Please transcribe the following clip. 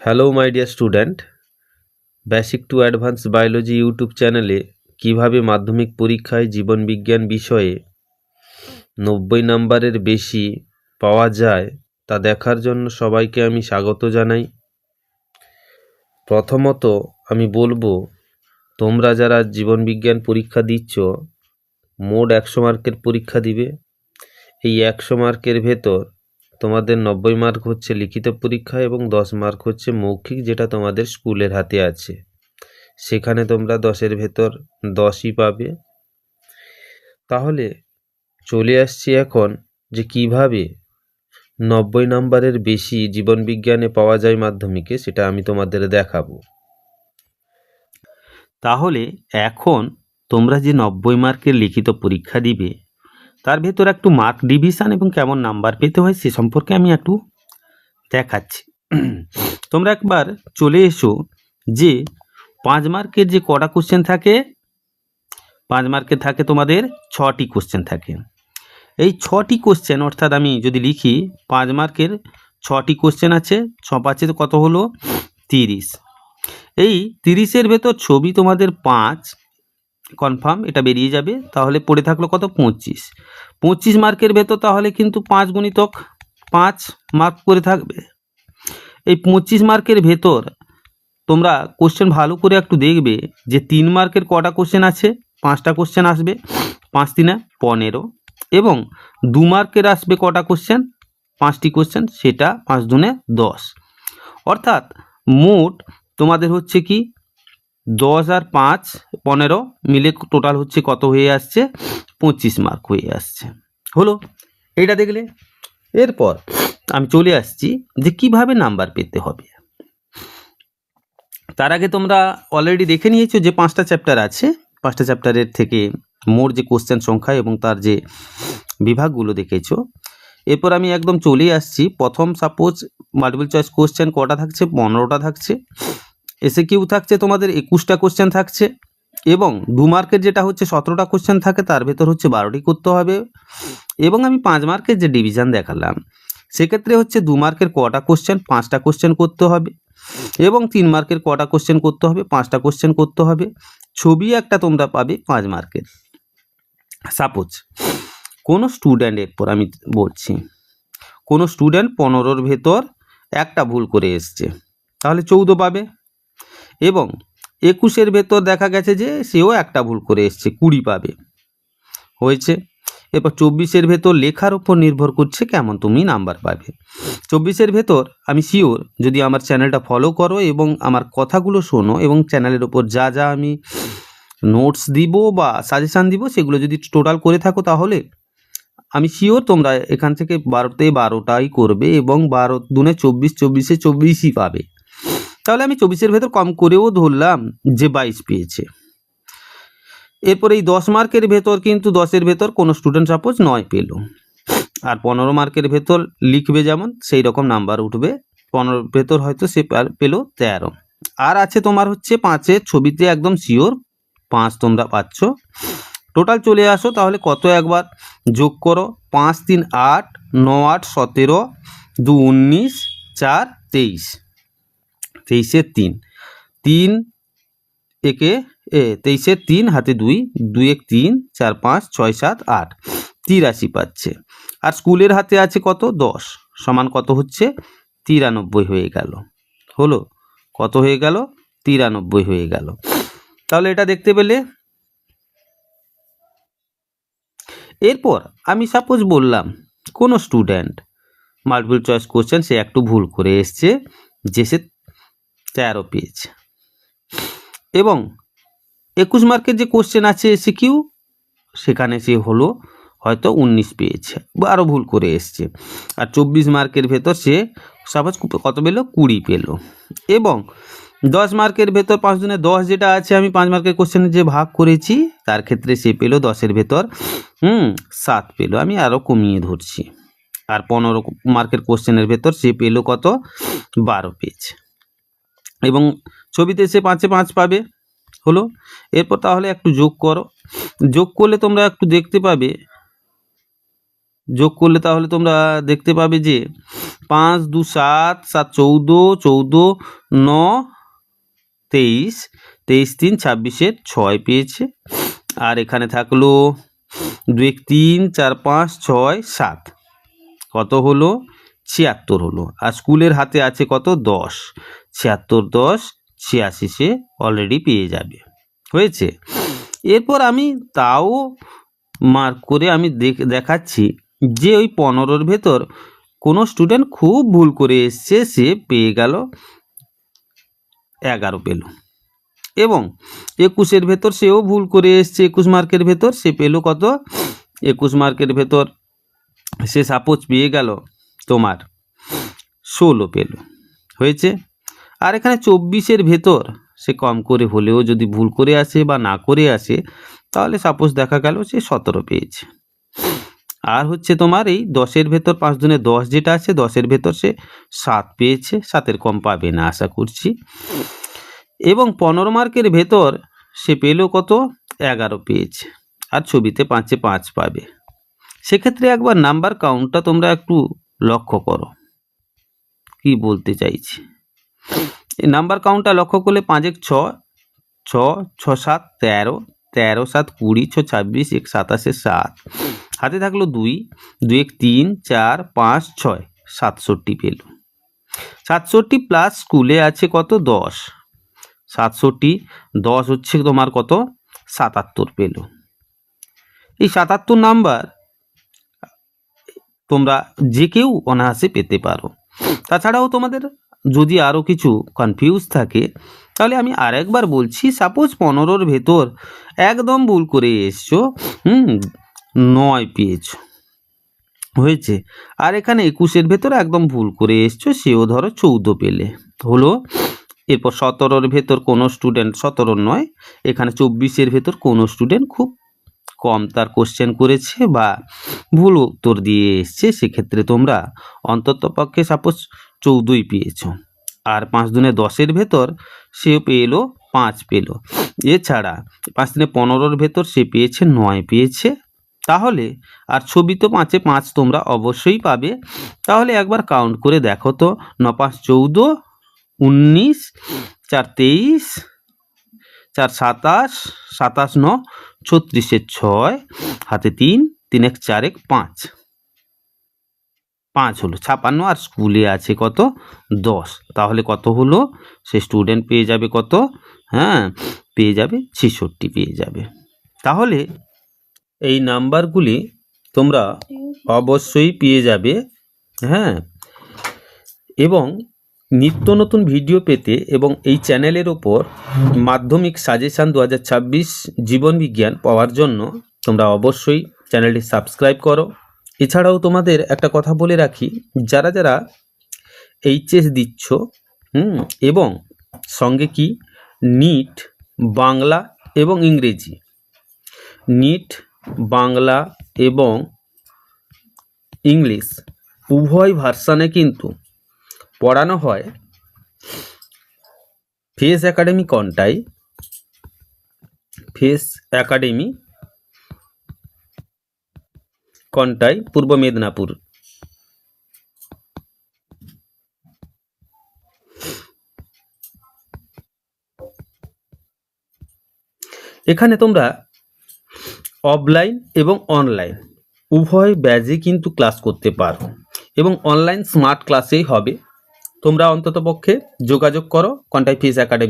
Hello my dear student, basic to advance biology YouTube চ্যানেলে কিভাবে মাধ্যমিক পরীক্ষায় জীবনবিজ্ঞান বিষয়ে 90 নম্বরের বেশি পাওয়া যায় তা দেখার জন্য সবাইকে আমি স্বাগত জানাই। প্রথমত আমি বলবো, তোমরা যারা জীবনবিজ্ঞান পরীক্ষা দিচ্ছ, মোট 100 মার্কের পরীক্ষা দিবে। এই 100 মার্কের ভেতর তোমাদের 90 মার্ক হচ্ছে লিখিত পরীক্ষা এবং 10 মার্ক হচ্ছে মৌখিক, যেটা তোমাদের স্কুলের হাতে আছে। সেখানে তোমরা 10-এর ভেতর 10ই পাবে। তাহলে চলে আসছি এখন যে কিভাবে 90 নম্বরের বেশি জীবনবিজ্ঞানে পাওয়া যায় মাধ্যমিকে, সেটা আমি তোমাদের দেখাবো। তাহলে এখন তোমরা যে 90 মার্কের লিখিত পরীক্ষা দিবে, তার ভেতর একটু মার্ক ডিভিশন এবং কেমন নাম্বার পেতে হয় সে সম্পর্কে আমি একটু দেখাচ্ছি। তোমরা একবার চলে এসো যে 5 মার্কের যে কটা কোশ্চেন থাকে। 5 মার্কের থাকে তোমাদের 6টি কোশ্চেন থাকে। এই 6টি কোশ্চেন, অর্থাৎ আমি যদি লিখি 5 মার্কের 6টি কোশ্চেন আছে, 6×5 কত হলো 30। এই 30-এর ভেতর ছবি তোমাদের 5 কনফার্ম, এটা বেরিয়ে যাবে। তাহলে পড়ে থাকলো কত 25। 25 মার্কের ভেতর তাহলে কিন্তু 5 গুণিতক 5 মার্ক করে থাকবে। এই 25 মার্কের ভেতর তোমরা কোশ্চেন ভালো করে একটু দেখবে যে 3 মার্কের কটা কোশ্চেন আছে, 5টা কোশ্চেন আসবে, 5×3 = 15, এবং 2 মার্কের আসবে কটা কোশ্চেন, 5টি কোশ্চেন, সেটা 5×2 = 10। অর্থাৎ মোট তোমাদের হচ্ছে কি 10 আর 5 15 মিলে টোটাল হচ্ছে কত হয়ে আসছে 25 মার্ক হয়ে আসছে। হলো, এইটা দেখলে। এরপর আমি চলে আসছি যে কিভাবে নাম্বার পেতে হবে। তার আগে তোমরা অলরেডি দেখে নিয়েছো যে 5টা চ্যাপ্টার আছে। 5টা চ্যাপ্টারের থেকে মোট যে কোশ্চেন সংখ্যা এবং তার যে বিভাগগুলো দেখেছো। এরপর আমি একদম চলে আসছি। প্রথম সাপোজ মাল্টিপল চয়েস কোশ্চেন কটা থাকছে, 15টা থাকছে। এসএকিউ থাকছে তোমাদের 21টা কোশ্চেন থাকছে, এবং 2 মার্কের যেটা হচ্ছে 17টা কোশ্চেন থাকে, তার ভেতর হচ্ছে 12টি করতে হবে। এবং আমি 5 মার্কের যে ডিভিশন দেখালাম, সেক্ষেত্রে হচ্ছে 2 মার্কের কটা কোশ্চেন, 5টা কোশ্চেন করতে হবে, এবং 3 মার্কের কটা কোশ্চেন করতে হবে, 5টা কোশ্চেন করতে হবে। ছবি একটা তোমরা পাবে 5 মার্কের। সাপোজ কোনো স্টুডেন্টের পর আমি বলছি, কোনো স্টুডেন্ট 15-র ভেতর একটা ভুল করে এসছে, তাহলে 14 পাবে। এবং 21-এর ভেতর দেখা গেছে যে সেও একটা ভুল করে এসছে, 20 পাবে, হয়েছে। এরপর 24-এর ভেতর লেখার উপর নির্ভর করছে কেমন তুমি নাম্বার পাবে। 24-এর ভেতর আমি শিওর, যদি আমার চ্যানেলটা ফলো করো এবং আমার কথাগুলো শোনো, এবং চ্যানেলের ওপর যা যা আমি নোটস দিব বা সাজেশান দিব সেগুলো যদি টোটাল করে থাকো, তাহলে আমি শিওর তোমরা এখান থেকে 12তে 12টাই করবে, এবং 12×2 = 24, 24-এ 24ই পাবে। তাহলে আমি 24-এর ভেতর কম করেও ধরলাম যে 22 পেয়েছে। এরপর এই 10 মার্কের ভেতর কিন্তু 10-এর ভেতর কোনো স্টুডেন্ট সাপোজ 9 পেল, আর 15 মার্কের ভেতর লিখবে যেমন সেই রকম নাম্বার উঠবে। 15-র ভেতর হয়তো সে পেল 13। আর আছে তোমার হচ্ছে 5-এর ছবিতে একদম শিওর 5 তোমরা পাচ্ছ। টোটাল চলে আসো, তাহলে কত একবার যোগ করো। 5 3 8, 9 8 17, 2 19, 4 23, 23-এর 3, 3 একে 23-এর 3 হাতে 2, 2 1 3, 4 5 6 7 8, 83 পাচ্ছে। আর স্কুলের হাতে আছে কত 10, সমান কত হচ্ছে 93 হয়ে গেল। হলো, কত হয়ে গেল 93 হয়ে গেল। তাহলে এটা দেখতে পেলে। এরপর আমি সাপোজ বললাম কোনো স্টুডেন্ট মাল্টিপল চয়েস কোশ্চেন সে একটু ভুল করে এসছে, যে সে 13 পেয়েছে, এবং 21 মার্কের যে কোশ্চেন আছে এসিকিউ, সেখানে সে হলো হয়তো 19 পেয়েছে বা আরও ভুল করে এসছে। আর 24 মার্কের ভেতর সে সাপোজ কত পেলো 20 পেলো। এবং 10 মার্কের ভেতর 5×2 = 10 যেটা আছে, আমি 5 মার্কের কোশ্চেনে যে ভাগ করেছি তার ক্ষেত্রে সে পেলো 10-এর ভেতর 7 পেলো, আমি আরও কমিয়ে ধরছি। আর 15 মার্কের কোশ্চেনের ভেতর সে পেলো কত 12 পেয়েছে, এবং ছবিতে সে 5-এ 5 পাবে। হলো, এরপর তাহলে একটু যোগ করো। যোগ করলে তোমরা একটু দেখতে পাবে যোগ করলে তাহলে তোমরা দেখতে পাবে যে 5 2 7 7 14 14 9 23 23 3 26-এর 6 পেয়েছে। আর এখানে থাকলো 2 1 3 4 5 6 7, কত হলো 76 হলো। আর স্কুলের হাতে আছে কত 10, 76 10 86 সে অলরেডি পেয়ে যাবে। হয়েছে। এরপর আমি তাও মার্ক করে আমি দেখাচ্ছি যে ওই 15-র ভেতর কোনো স্টুডেন্ট খুব ভুল করে এসছে, সে পেয়ে গেল 11 পেল। এবং 21-এর ভেতর সেও ভুল করে এসছে, 21 মার্কের ভেতর সে পেল কত 21 মার্কের ভেতর সে সাপোজ পেয়ে গেল তোমার 16 পেল। হয়েছে। আর এখানে 24-এর ভেতর সে কম করে হলেও যদি ভুল করে আসে বা না করে আসে, তাহলে সাপোজ দেখা গেল সে 17 পেয়েছে। আর হচ্ছে তোমার এই 10-এর ভেতর 5 দুনে 10 যেটা আছে, 10-এর ভেতর সে 7 পেয়েছে, 7-এর কম পাবে না আশা করছি। এবং 15 মার্কের ভেতর সে পেল কত 11 পেয়েছে। আর ছবিতে 5-এ 5 পাবে। সেক্ষেত্রে একবার নাম্বার কাউন্টটা তোমরা একটু লক্ষ্য করো কি বলতে চাইছি। এই নাম্বার কাউন্টটা লক্ষ্য করলে 5 1 6 6 6 7 13 13 7 20 6 26 1 27 7, হাতে থাকলো 2 2 1 3 4 5 6 67 পেল। 67 প্লাস স্কুলে আছে কত 10, 67 10 হচ্ছে তোমার কত 77 পেল। এই 77 নাম্বার তোমরা যে কেউ অনায়াসে পেতে পারো। তাছাড়াও তোমাদের যদি আরও কিছু কনফিউজ থাকে তাহলে আমি আরেকবার বলছি, সাপোজ 15-র ভেতর একদম ভুল করে এসছো 9 পেয়েছো। হয়েছে। আর এখানে 21-এর ভেতর একদম ভুল করে এসছো, সেও ধরো 14 পেলে হলো। এরপর 17-র ভেতর কোনো স্টুডেন্ট 17 নয়, এখানে 24-এর ভেতর কোনো স্টুডেন্ট খুব কম তার কোশ্চেন করেছে বা ভুল উত্তর দিয়ে এসছে, সেক্ষেত্রে তোমরা অন্ততপক্ষে সাপোজ 14 পেয়েছো। আর 5 দুনে 10-এর ভেতর সে পেলো 5 পেল। এছাড়া 5 দুনে 15-র ভেতর সে পেয়েছে 9 পেয়েছে। তাহলে আর ছবিতে 5-এ 5 তোমরা অবশ্যই পাবে। তাহলে একবার কাউন্ট করে দেখো তো, 9 5 14 19 4 23 4 27 27 9 36-এর 6, হাতে 3 3 1 4 1 5 5 হলো 56। আর স্কুলে আছে কত 10, তাহলে কত হলো সে স্টুডেন্ট পেয়ে যাবে কত, পেয়ে যাবে 66 পেয়ে যাবে। তাহলে এই নাম্বারগুলি তোমরা অবশ্যই পেয়ে যাবে। এবং নিত্য নতুন ভিডিও পেতে এবং এই চ্যানেলের ওপর মাধ্যমিক সাজেশান 2026 জীবন বিজ্ঞান পাওয়ার জন্য তোমরা অবশ্যই চ্যানেলটি সাবস্ক্রাইব করো। এছাড়াও তোমাদের একটা কথা বলে রাখি, যারা যারা এইচএস দিচ্ছ এবং সঙ্গে কি নিট বাংলা এবং ইংরেজি, নিট বাংলা এবং ইংলিশ উভয় ভার্সানে কিন্তু পড়ানো হয় face academy Contai, face academy Contai পূর্ব মেদিনীপুর। এখানে তোমরা অফলাইন এবং অনলাইন উভয় ব্যাচে কিন্তু ক্লাস করতে পারো এবং অনলাইন স্মার্ট ক্লাসেই হবে। তোমরা অন্ততপক্ষে যোগাযোগ করো কন্টাই ফেস একাডেমি।